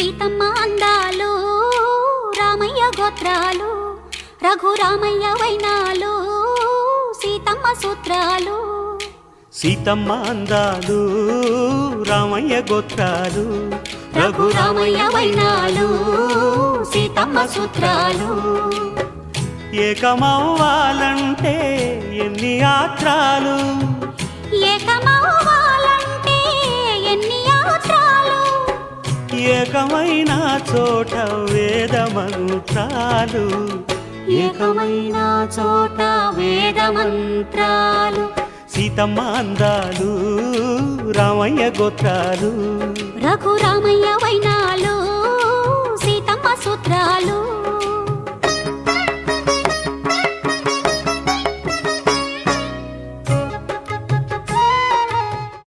సీతమ్మ అందాలు రామయ్య గోత్రాలు రఘురామయ్య వైనాలు సీతమ్మ సూత్రాలు సీతమ్మ అందాలు రామయ్య గోత్రాలు రఘురామయ్య వైనాలు సీతమ్మ సూత్రాలు ఏకమవ్వాలంటే ఎన్ని యాత్రాలు ఏకమవ్వాలంటే ఎన్ని యాత్రాలు ఏకమైన చోట వేద మంత్రాలు ఏకమైన చోట వేద మంత్రాలు సీతమ్మ అందాలు రామయ్య గోత్రాలు రఘురామయ్య వైనాలు సీతమ్మ సూత్రాలు